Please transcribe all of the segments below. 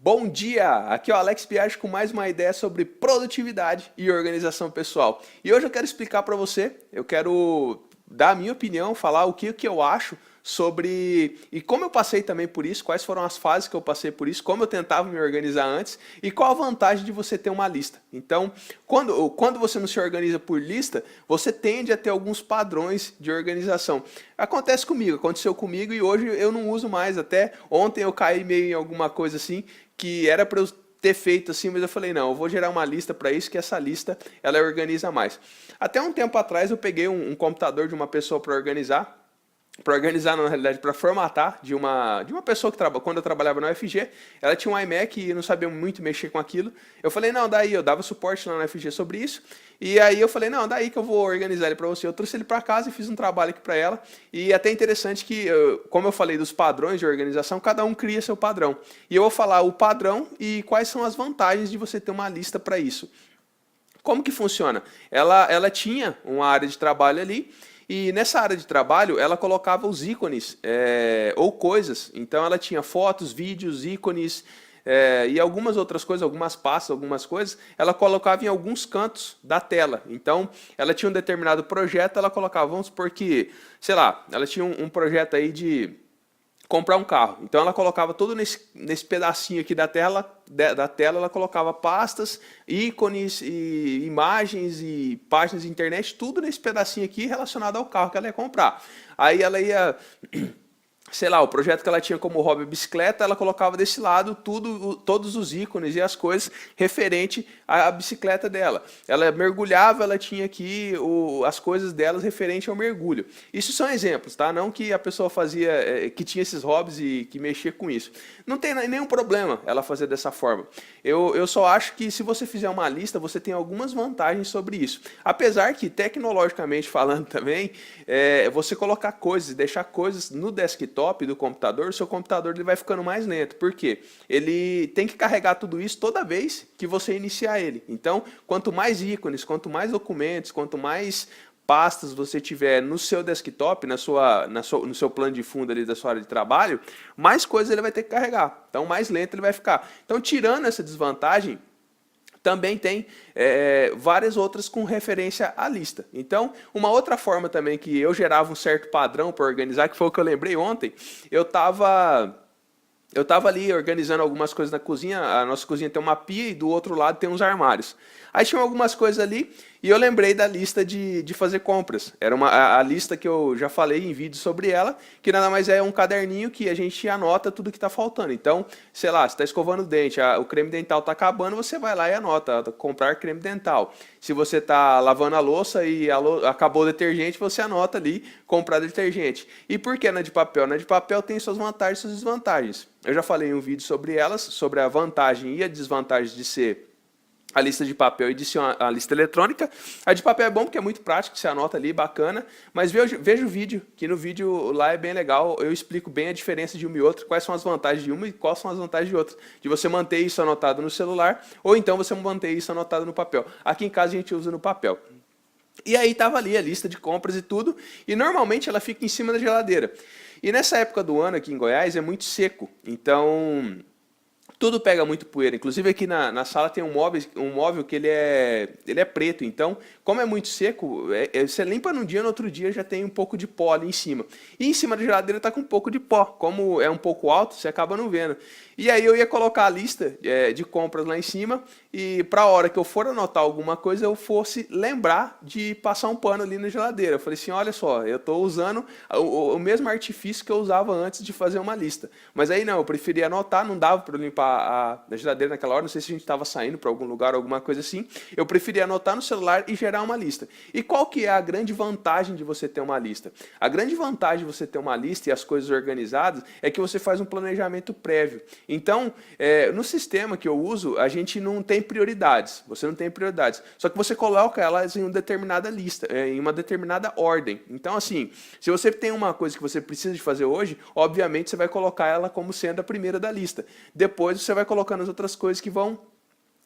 Bom dia! Aqui é o Alex Biagi com mais uma ideia sobre produtividade e organização pessoal. E hoje eu quero explicar para você, eu quero dar a minha opinião, falar o que eu acho sobre e como eu passei também por isso, quais foram as fases que eu passei por isso, como eu tentava me organizar antes e qual a vantagem de você ter uma lista. Então, quando você não se organiza por lista, você tende a ter alguns padrões de organização. Acontece comigo, aconteceu comigo e hoje eu não uso mais. Até ontem eu caí meio em alguma coisa assim que era para eu ter feito assim, mas eu falei, não, eu vou gerar uma lista para isso, que essa lista ela organiza mais. Até um tempo atrás eu peguei um computador de uma pessoa para organizar, na realidade, para formatar de uma pessoa que trabalha. Quando eu trabalhava na UFG, ela tinha um iMac e não sabia muito mexer com aquilo. Eu falei, não, daí eu dava suporte lá na UFG sobre isso. E aí eu falei, não, daí que eu vou organizar ele para você. Eu trouxe ele para casa e fiz um trabalho aqui para ela. E até interessante que, como eu falei dos padrões de organização, cada um cria seu padrão. E eu vou falar o padrão e quais são as vantagens de você ter uma lista para isso. Como que funciona? Ela tinha uma área de trabalho ali, e nessa área de trabalho ela colocava os ícones ou coisas. Então ela tinha fotos, vídeos, ícones e algumas outras coisas, algumas pastas, algumas coisas, ela colocava em alguns cantos da tela. Então ela tinha um determinado projeto, ela colocava, vamos supor que, sei lá, ela tinha um projeto aí de comprar um carro. Então ela colocava todo nesse pedacinho aqui da tela, ela colocava pastas, ícones, e imagens e páginas de internet, tudo nesse pedacinho aqui relacionado ao carro que ela ia comprar. Aí ela ia, sei lá, o projeto que ela tinha como hobby bicicleta, ela colocava desse lado todos os ícones e as coisas referente à bicicleta dela. Ela mergulhava, ela tinha aqui as coisas delas referente ao mergulho. Isso são exemplos, tá? Não que a pessoa fazia, que tinha esses hobbies e que mexia com isso. Não tem nenhum problema ela fazer dessa forma. Eu só acho que se você fizer uma lista, você tem algumas vantagens sobre isso. Apesar que, tecnologicamente falando também, você colocar coisas, deixar coisas no desktop do computador, o seu computador ele vai ficando mais lento. Por quê? Ele tem que carregar tudo isso toda vez que você iniciar ele. Então, quanto mais ícones, quanto mais documentos, quanto mais pastas você tiver no seu desktop, no seu plano de fundo ali da sua área de trabalho, mais coisas ele vai ter que carregar. Então, mais lento ele vai ficar. Então, tirando essa desvantagem, também tem várias outras com referência à lista. Então, uma outra forma também que eu gerava um certo padrão para organizar, que foi o que eu lembrei ontem, eu estava ali organizando algumas coisas na cozinha. A nossa cozinha tem uma pia e do outro lado tem uns armários. Aí tinha algumas coisas ali e eu lembrei da lista de fazer compras. Era a lista que eu já falei em vídeo sobre ela, que nada mais é um caderninho que a gente anota tudo que está faltando. Então, sei lá, você está escovando o dente, o creme dental está acabando, você vai lá e anota, comprar creme dental. Se você está lavando a louça e acabou o detergente, você anota ali, comprar detergente. E por que na de papel? Na de papel tem suas vantagens e suas desvantagens. Eu já falei em um vídeo sobre elas, sobre a vantagem e a desvantagem de ser a lista de papel e de ser a lista eletrônica. A de papel é bom porque é muito prático, você anota ali, bacana, mas veja o vídeo, que no vídeo lá é bem legal, eu explico bem a diferença de uma e outra, quais são as vantagens de uma e quais são as vantagens de outra, de você manter isso anotado no celular, ou então você manter isso anotado no papel. Aqui em casa a gente usa no papel. E aí tava ali a lista de compras e tudo, e normalmente ela fica em cima da geladeira. E nessa época do ano aqui em Goiás é muito seco, então tudo pega muito poeira. Inclusive aqui na sala tem um móvel que ele é preto. Então, como é muito seco, você limpa num dia, no outro dia já tem um pouco de pó ali em cima. E em cima da geladeira está com um pouco de pó. Como é um pouco alto, você acaba não vendo. E aí eu ia colocar a lista de compras lá em cima e para a hora que eu for anotar alguma coisa, eu fosse lembrar de passar um pano ali na geladeira. Eu falei assim, olha só, eu estou usando o mesmo artifício que eu usava antes de fazer uma lista. Mas aí não, eu preferia anotar, não dava para limpar a geladeira naquela hora, não sei se a gente estava saindo para algum lugar, alguma coisa assim. Eu preferia anotar no celular e gerar uma lista. E qual que é a grande vantagem de você ter uma lista? A grande vantagem de você ter uma lista e as coisas organizadas é que você faz um planejamento prévio. Então, no sistema que eu uso, a gente não tem prioridades. Você não tem prioridades. Só que você coloca elas em uma determinada lista, em uma determinada ordem. Então, assim, se você tem uma coisa que você precisa de fazer hoje, obviamente você vai colocar ela como sendo a primeira da lista. Depois você vai colocando as outras coisas que vão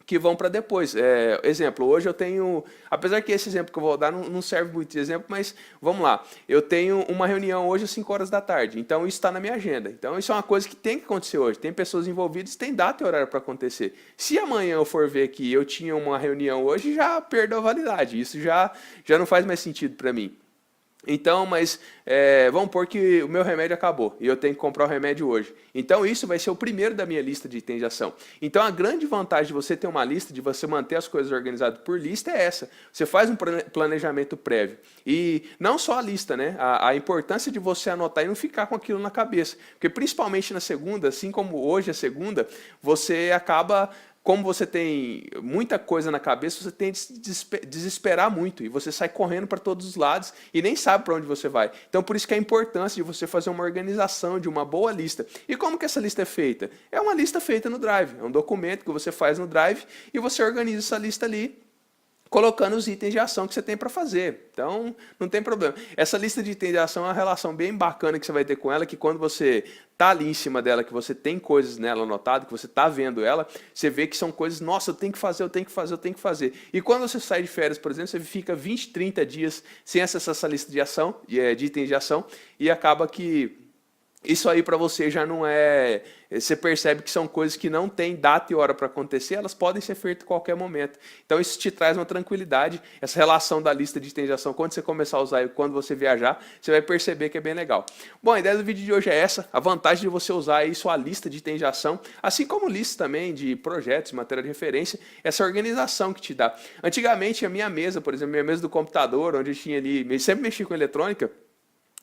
que vão para depois. Exemplo, hoje eu tenho, apesar que esse exemplo que eu vou dar não serve muito de exemplo, mas vamos lá. Eu tenho uma reunião hoje às 5 horas da tarde, então isso está na minha agenda. Então isso é uma coisa que tem que acontecer hoje. Tem pessoas envolvidas, tem data e horário para acontecer. Se amanhã eu for ver que eu tinha uma reunião hoje, já perdeu a validade. Isso já não faz mais sentido para mim. Então, mas vamos supor que o meu remédio acabou e eu tenho que comprar o remédio hoje. Então isso vai ser o primeiro da minha lista de itens de ação. Então a grande vantagem de você ter uma lista, de você manter as coisas organizadas por lista é essa. Você faz um planejamento prévio. E não só a lista, né? A importância de você anotar e não ficar com aquilo na cabeça. Porque principalmente na segunda, assim como hoje é segunda, você acaba... Como você tem muita coisa na cabeça, você tem de se desesperar muito e você sai correndo para todos os lados e nem sabe para onde você vai. Então por isso que é a importância de você fazer uma organização de uma boa lista. E como que essa lista é feita? É uma lista feita no Drive, é um documento que você faz no Drive e você organiza essa lista ali, colocando os itens de ação que você tem para fazer. Então, não tem problema. Essa lista de itens de ação é uma relação bem bacana que você vai ter com ela, que quando você tá ali em cima dela, que você tem coisas nela anotadas, que você tá vendo ela, você vê que são coisas, nossa, eu tenho que fazer, eu tenho que fazer, eu tenho que fazer. E quando você sai de férias, por exemplo, você fica 20, 30 dias sem acessar essa lista de ação, de itens de ação, e acaba que isso aí para você já não é... Você percebe que são coisas que não tem data e hora para acontecer, elas podem ser feitas a qualquer momento. Então isso te traz uma tranquilidade, essa relação da lista de itens de ação, quando você começar a usar e quando você viajar, você vai perceber que é bem legal. Bom, a ideia do vídeo de hoje é essa, a vantagem de você usar aí sua lista de itens de ação, assim como lista também de projetos, matéria de referência, essa organização que te dá. Antigamente a minha mesa, por exemplo, minha mesa do computador, onde eu tinha ali, sempre mexi com eletrônica,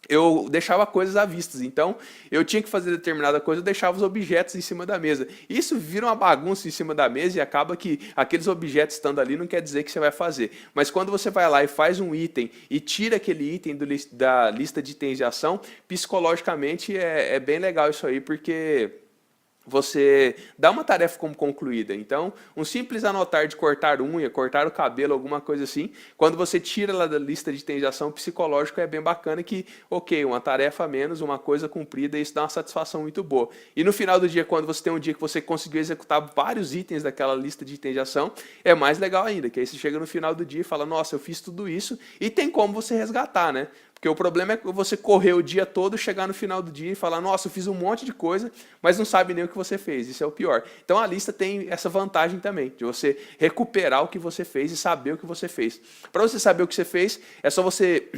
eu deixava coisas à vista, então eu tinha que fazer determinada coisa, eu deixava os objetos em cima da mesa. Isso vira uma bagunça em cima da mesa e acaba que aqueles objetos estando ali não quer dizer que você vai fazer. Mas quando você vai lá e faz um item e tira aquele item da lista de itens de ação, psicologicamente é bem legal isso aí, porque... você dá uma tarefa como concluída. Então, um simples anotar de cortar unha, cortar o cabelo, alguma coisa assim, quando você tira ela da lista de itens de ação, psicológico é bem bacana que, ok, uma tarefa a menos, uma coisa cumprida, isso dá uma satisfação muito boa. E no final do dia, quando você tem um dia que você conseguiu executar vários itens daquela lista de itens de ação, é mais legal ainda, que aí você chega no final do dia e fala, nossa, eu fiz tudo isso, e tem como você resgatar, né? Porque o problema é você correr o dia todo, chegar no final do dia e falar, nossa, eu fiz um monte de coisa, mas não sabe nem o que você fez. Isso é o pior. Então a lista tem essa vantagem também, de você recuperar o que você fez e saber o que você fez. Para você saber o que você fez, é só você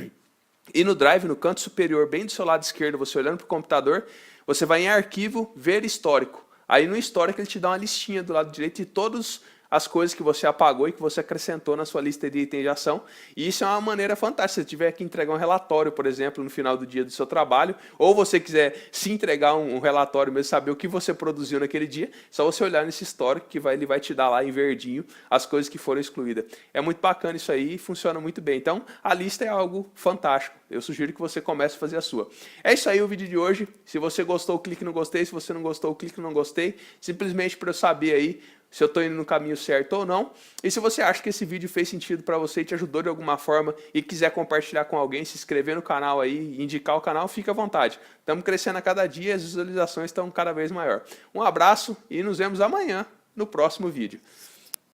ir no Drive, no canto superior, bem do seu lado esquerdo, você olhando para o computador, você vai em arquivo, ver histórico. Aí no histórico ele te dá uma listinha do lado direito de todos as coisas que você apagou e que você acrescentou na sua lista de itens de ação. E isso é uma maneira fantástica. Se você tiver que entregar um relatório, por exemplo, no final do dia do seu trabalho, ou você quiser se entregar um relatório mesmo, saber o que você produziu naquele dia, só você olhar nesse histórico que ele vai te dar lá em verdinho as coisas que foram excluídas. É muito bacana isso aí e funciona muito bem. Então, a lista é algo fantástico. Eu sugiro que você comece a fazer a sua. É isso aí o vídeo de hoje. Se você gostou, clique no gostei. Se você não gostou, clique no não gostei. Simplesmente para eu saber aí se eu estou indo no caminho certo ou não. E se você acha que esse vídeo fez sentido para você e te ajudou de alguma forma e quiser compartilhar com alguém, se inscrever no canal aí, indicar o canal, fica à vontade. Estamos crescendo a cada dia e as visualizações estão cada vez maior. Um abraço e nos vemos amanhã no próximo vídeo.